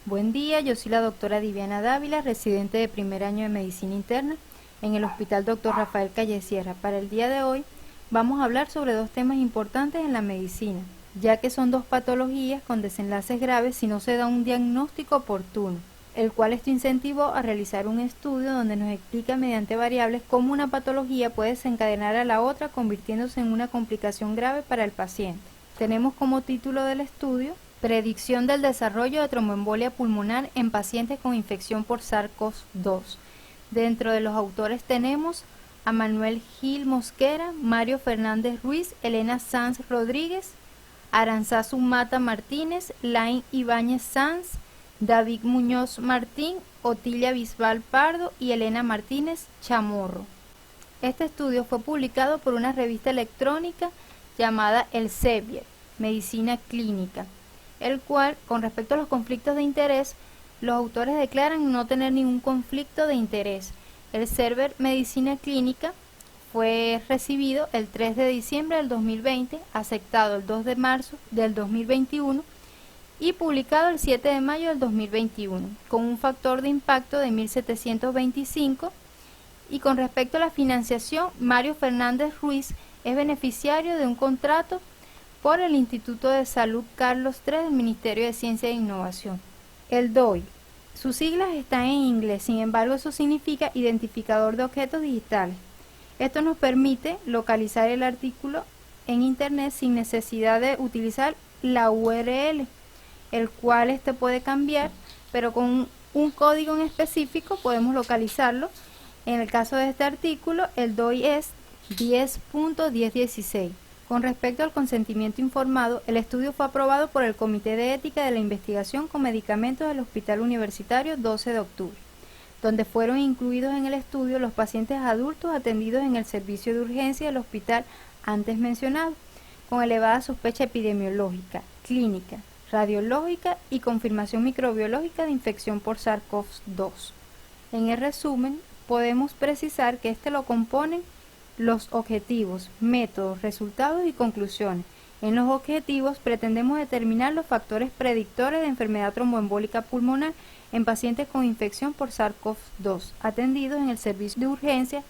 Buen día, yo soy la doctora Diviana Dávila, residente de primer año de Medicina Interna en el Hospital Dr. Rafael Calle Sierra. Para el día de hoy vamos a hablar sobre dos temas importantes en la medicina, ya que son dos patologías con desenlaces graves si no se da un diagnóstico oportuno, el cual esto incentivó a realizar un estudio donde nos explica mediante variables cómo una patología puede desencadenar a la otra convirtiéndose en una complicación grave para el paciente. Tenemos como título del estudio Predicción del desarrollo de tromboembolia pulmonar en pacientes con infección por SARS-CoV-2. Dentro de los autores tenemos a Manuel Gil Mosquera, Mario Fernández Ruiz, Elena Sanz Rodríguez, Aranzazu Mata Martínez, Lain Ibáñez Sanz, David Muñoz Martín, Otilia Bisbal Pardo y Elena Martínez Chamorro. Este estudio fue publicado por una revista electrónica llamada Elsevier, Medicina Clínica, el cual, con respecto a los conflictos de interés, los autores declaran no tener ningún conflicto de interés. El Elsevier Medicina Clínica fue recibido el 3 de diciembre del 2020, aceptado el 2 de marzo del 2021 y publicado el 7 de mayo del 2021, con un factor de impacto de 1725. Y con respecto a la financiación, Mario Fernández Ruiz es beneficiario de un contrato por el Instituto de Salud Carlos III del Ministerio de Ciencia e Innovación. El DOI. Sus siglas están en inglés, sin embargo eso significa Identificador de Objetos Digitales. Esto nos permite localizar el artículo en Internet sin necesidad de utilizar la URL, el cual puede cambiar, pero con un código en específico podemos localizarlo. En el caso de este artículo, el DOI es 10.1016. Con respecto al consentimiento informado, el estudio fue aprobado por el Comité de Ética de la Investigación con Medicamentos del Hospital Universitario 12 de octubre, donde fueron incluidos en el estudio los pacientes adultos atendidos en el servicio de urgencia del hospital antes mencionado, con elevada sospecha epidemiológica, clínica, radiológica y confirmación microbiológica de infección por SARS-CoV-2. En el resumen, podemos precisar que lo componen los objetivos, métodos, resultados y conclusiones. En los objetivos pretendemos determinar los factores predictores de enfermedad tromboembólica pulmonar en pacientes con infección por SARS-CoV-2 atendidos en el servicio de urgencia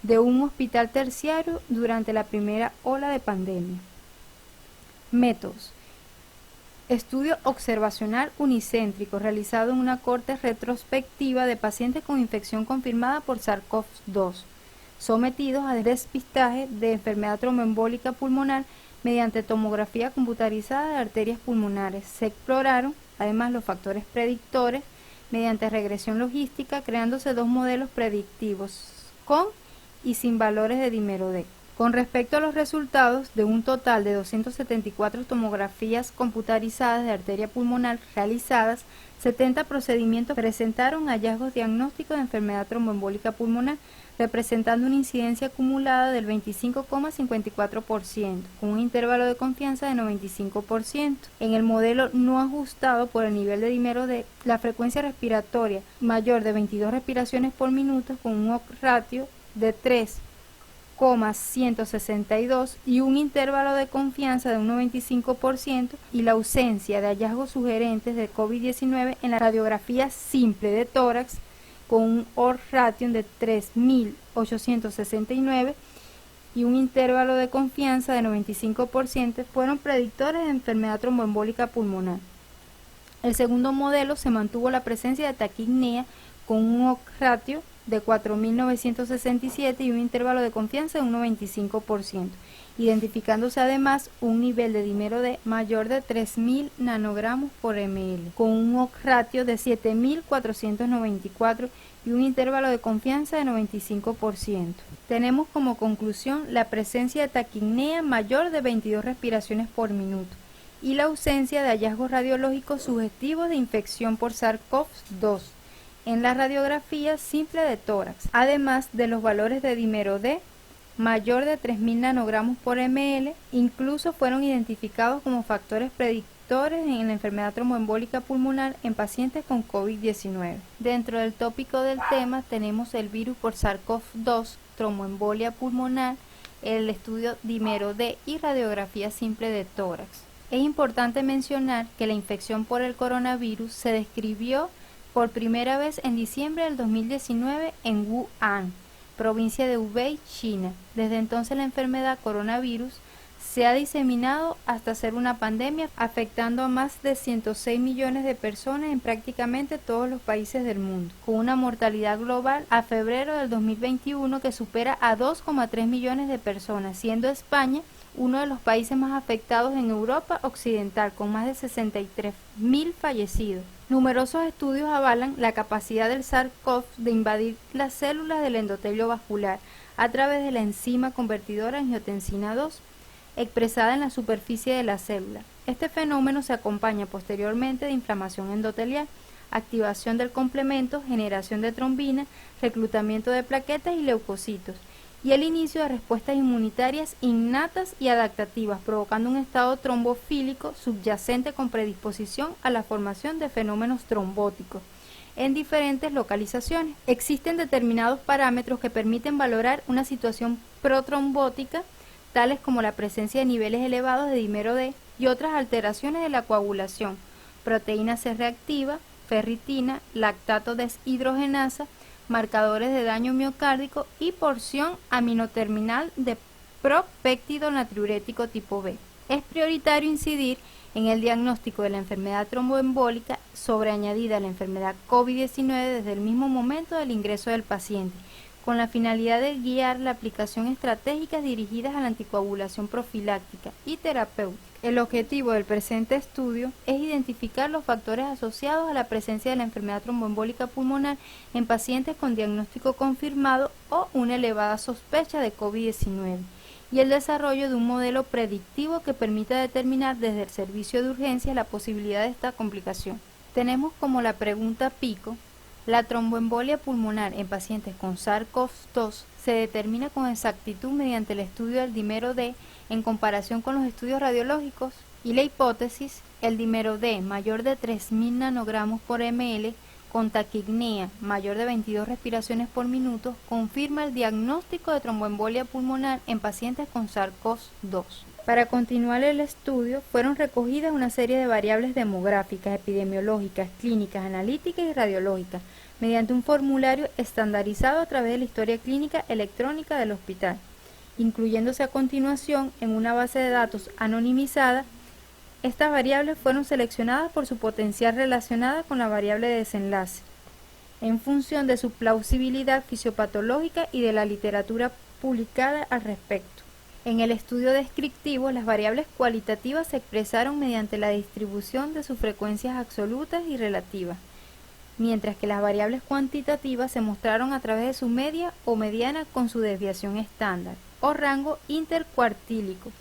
de un hospital terciario durante la primera ola de pandemia. Métodos. Estudio observacional unicéntrico realizado en una corte retrospectiva de pacientes con infección confirmada por SARS-CoV-2 sometidos a despistaje de enfermedad tromboembólica pulmonar mediante tomografía computarizada de arterias pulmonares. Se exploraron además los factores predictores mediante regresión logística, creándose dos modelos predictivos con y sin valores de dímero D. Con respecto a los resultados, de un total de 274 tomografías computarizadas de arteria pulmonar realizadas, 70 procedimientos presentaron hallazgos diagnósticos de enfermedad tromboembólica pulmonar, representando una incidencia acumulada del 25,54%, con un intervalo de confianza de 95%. En el modelo no ajustado por el nivel de dímero D, la frecuencia respiratoria mayor de 22 respiraciones por minuto, con un odds ratio de 3,162 y un intervalo de confianza de un 95%, y la ausencia de hallazgos sugerentes de COVID-19 en la radiografía simple de tórax con un odds ratio de 3.869 y un intervalo de confianza de 95%, fueron predictores de enfermedad tromboembólica pulmonar. El segundo modelo se mantuvo la presencia de taquipnea con un odds ratio de 4.967 y un intervalo de confianza de un 95%, identificándose además un nivel de dímero D mayor de 3.000 nanogramos por ml, con un odds ratio de 7.494 y un intervalo de confianza de 95%. Tenemos como conclusión la presencia de taquipnea mayor de 22 respiraciones por minuto y la ausencia de hallazgos radiológicos sugestivos de infección por SARS-CoV-2 en la radiografía simple de tórax, además de los valores de dímero D mayor de 3.000 nanogramos por ml. Incluso fueron identificados como factores predictores en la enfermedad tromboembólica pulmonar en pacientes con COVID-19. Dentro del tópico del tema tenemos el virus por SARS-CoV-2, tromboembolia pulmonar, el estudio dímero D y radiografía simple de tórax. Es importante mencionar que la infección por el coronavirus se describió por primera vez en diciembre del 2019 en Wuhan, provincia de Hubei, China. Desde entonces la enfermedad coronavirus se ha diseminado hasta ser una pandemia, afectando a más de 106 millones de personas en prácticamente todos los países del mundo, con una mortalidad global a febrero del 2021 que supera a 2,3 millones de personas, siendo España uno de los países más afectados en Europa Occidental, con más de 63.000 fallecidos. Numerosos estudios avalan la capacidad del SARS-CoV de invadir las células del endotelio vascular a través de la enzima convertidora angiotensina 2, expresada en la superficie de la célula. Este fenómeno se acompaña posteriormente de inflamación endotelial, activación del complemento, generación de trombina, reclutamiento de plaquetas y leucocitos, y el inicio de respuestas inmunitarias innatas y adaptativas, provocando un estado trombofílico subyacente con predisposición a la formación de fenómenos trombóticos en diferentes localizaciones. Existen determinados parámetros que permiten valorar una situación protrombótica, tales como la presencia de niveles elevados de dímero D y otras alteraciones de la coagulación, proteína C reactiva, ferritina, lactato deshidrogenasa, marcadores de daño miocárdico y porción aminoterminal de propéptido natriurético tipo B. Es prioritario incidir en el diagnóstico de la enfermedad tromboembólica sobreañadida a la enfermedad COVID-19 desde el mismo momento del ingreso del paciente, con la finalidad de guiar la aplicación estratégicas dirigidas a la anticoagulación profiláctica y terapéutica. El objetivo del presente estudio es identificar los factores asociados a la presencia de la enfermedad tromboembólica pulmonar en pacientes con diagnóstico confirmado o una elevada sospecha de COVID-19 y el desarrollo de un modelo predictivo que permita determinar desde el servicio de urgencia la posibilidad de esta complicación. Tenemos como la pregunta pico: la tromboembolia pulmonar en pacientes con SARS-CoV-2 se determina con exactitud mediante el estudio del dímero D en comparación con los estudios radiológicos, y la hipótesis: el dímero D mayor de 3.000 nanogramos por ml con taquipnea mayor de 22 respiraciones por minuto confirma el diagnóstico de tromboembolia pulmonar en pacientes con SARS-CoV-2. Para continuar el estudio, fueron recogidas una serie de variables demográficas, epidemiológicas, clínicas, analíticas y radiológicas, mediante un formulario estandarizado a través de la historia clínica electrónica del hospital, incluyéndose a continuación en una base de datos anonimizada. Estas variables fueron seleccionadas por su potencial relacionada con la variable de desenlace, en función de su plausibilidad fisiopatológica y de la literatura publicada al respecto. En el estudio descriptivo, las variables cualitativas se expresaron mediante la distribución de sus frecuencias absolutas y relativas, mientras que las variables cuantitativas se mostraron a través de su media o mediana con su desviación estándar, o rango intercuartílico,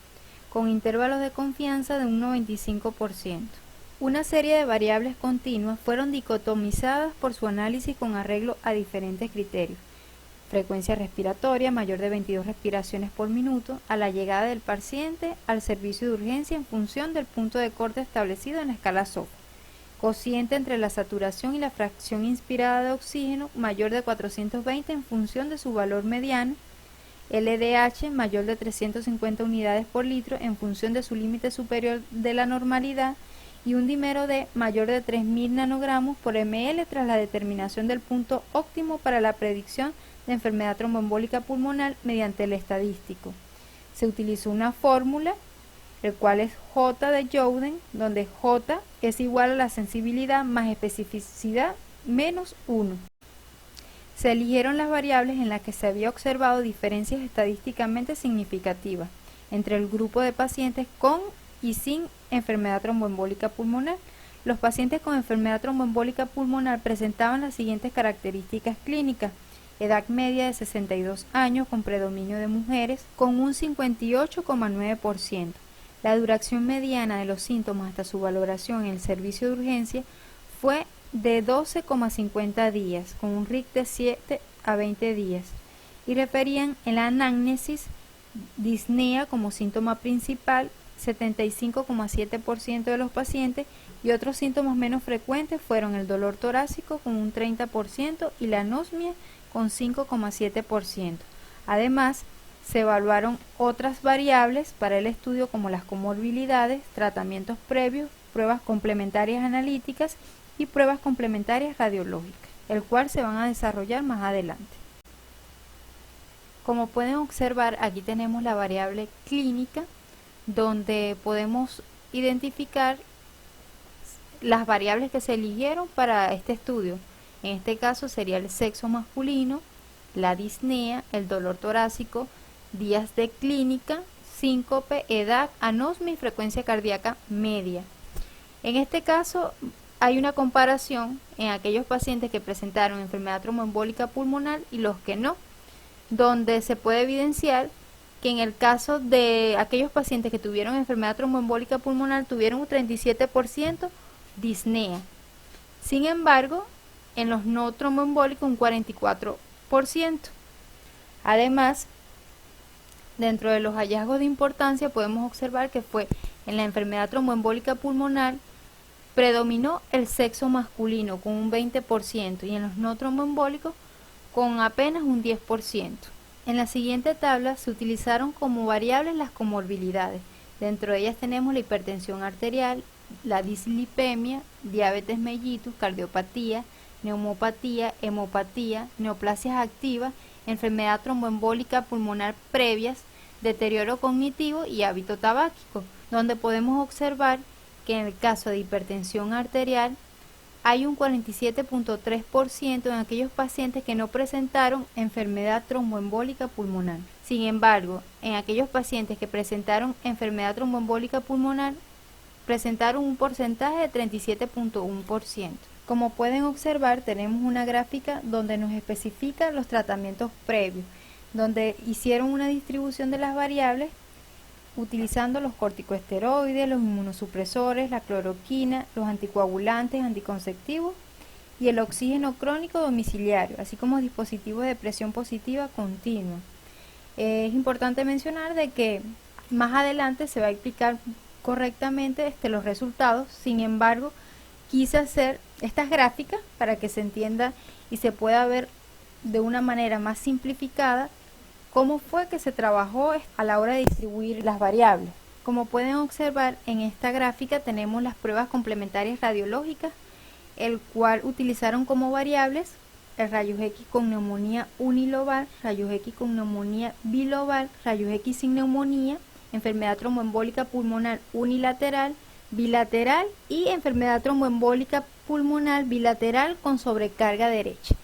con intervalos de confianza de un 95%. Una serie de variables continuas fueron dicotomizadas por su análisis con arreglo a diferentes criterios: frecuencia respiratoria mayor de 22 respiraciones por minuto a la llegada del paciente al servicio de urgencia en función del punto de corte establecido en la escala SOFA, cociente entre la saturación y la fracción inspirada de oxígeno mayor de 420 en función de su valor mediano, LDH mayor de 350 unidades por litro en función de su límite superior de la normalidad, y un dímero D mayor de 3.000 nanogramos por ml tras la determinación del punto óptimo para la predicción de enfermedad tromboembólica pulmonar mediante el estadístico. Se utilizó una fórmula, el cual es J de Youden, donde J es igual a la sensibilidad más especificidad menos 1. Se eligieron las variables en las que se había observado diferencias estadísticamente significativas entre el grupo de pacientes con y sin enfermedad tromboembólica pulmonar. Los pacientes con enfermedad tromboembólica pulmonar presentaban las siguientes características clínicas: edad media de 62 años con predominio de mujeres con un 58,9%. La duración mediana de los síntomas hasta su valoración en el servicio de urgencia fue de 12,50 días, con un RIC de 7 a 20 días, y referían en la anamnesis disnea como síntoma principal 75,7% de los pacientes, y otros síntomas menos frecuentes fueron el dolor torácico con un 30% y la anosmia con 5,7%. Además, Se evaluaron otras variables para el estudio como las comorbilidades, tratamientos previos, pruebas complementarias analíticas y pruebas complementarias radiológicas, el cual se van a desarrollar más adelante. Como pueden observar, aquí tenemos la variable clínica, donde podemos identificar las variables que se eligieron para este estudio. En este caso sería el sexo masculino, la disnea, el dolor torácico, días de clínica, síncope, edad, anosmia y frecuencia cardíaca media. En este caso hay una comparación en aquellos pacientes que presentaron enfermedad tromboembólica pulmonar y los que no, donde se puede evidenciar que en el caso de aquellos pacientes que tuvieron enfermedad tromboembólica pulmonar tuvieron un 37% disnea. Sin embargo, en los no tromboembólicos un 44%. Además, dentro de los hallazgos de importancia podemos observar que fue en la enfermedad tromboembólica pulmonar predominó el sexo masculino con un 20% y en los no tromboembólicos con apenas un 10%. En la siguiente tabla se utilizaron como variables las comorbilidades. Dentro de ellas tenemos la hipertensión arterial, la dislipemia, diabetes mellitus, cardiopatía, neumopatía, hemopatía, neoplasias activas, enfermedad tromboembólica pulmonar previas, deterioro cognitivo y hábito tabáquico, donde podemos observar que en el caso de hipertensión arterial hay un 47.3% en aquellos pacientes que no presentaron enfermedad tromboembólica pulmonar. Sin embargo, en aquellos pacientes que presentaron enfermedad tromboembólica pulmonar, presentaron un porcentaje de 37.1%. Como pueden observar, tenemos una gráfica donde nos especifica los tratamientos previos, donde hicieron una distribución de las variables utilizando los corticosteroides, los inmunosupresores, la cloroquina, los anticoagulantes, anticonceptivos y el oxígeno crónico domiciliario, así como dispositivos de presión positiva continua. Es importante mencionar de que más adelante se va a explicar correctamente los resultados. Sin embargo, quise hacer estas gráficas para que se entienda y se pueda ver de una manera más simplificada cómo fue que se trabajó a la hora de distribuir las variables. Como pueden observar, en esta gráfica tenemos las pruebas complementarias radiológicas, el cual utilizaron como variables el rayos X con neumonía unilobar, rayos X con neumonía bilobar, rayos X sin neumonía, enfermedad tromboembólica pulmonar unilateral, bilateral y enfermedad tromboembólica pulmonar bilateral con sobrecarga derecha.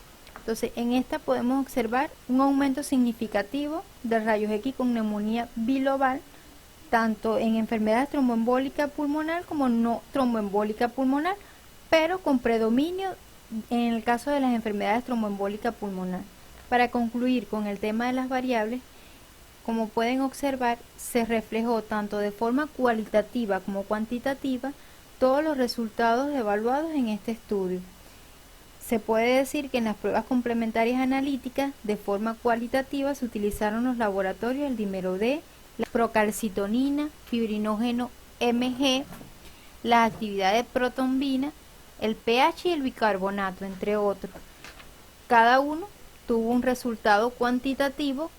Entonces, en esta podemos observar un aumento significativo de rayos X con neumonía bilobar, tanto en enfermedad tromboembólica pulmonar como no tromboembólica pulmonar, pero con predominio en el caso de las enfermedades tromboembólica pulmonar. Para concluir con el tema de las variables, como pueden observar, se reflejó tanto de forma cualitativa como cuantitativa todos los resultados evaluados en este estudio. Se puede decir que en las pruebas complementarias analíticas, de forma cualitativa, se utilizaron los laboratorios el dímero D, la procalcitonina, fibrinógeno Mg, la actividad de protombina, el pH y el bicarbonato, entre otros. Cada uno tuvo un resultado cuantitativo,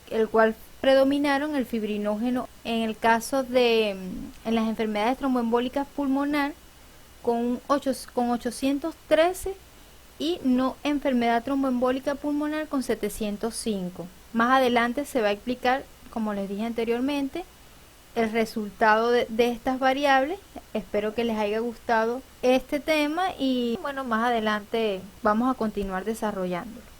el cual predominaron el fibrinógeno en el caso de en las enfermedades tromboembólicas pulmonar con 813 y no enfermedad tromboembólica pulmonar con 705. Más adelante se va a explicar, como les dije anteriormente, el resultado de estas variables. Espero que les haya gustado este tema y bueno, más adelante vamos a continuar desarrollándolo.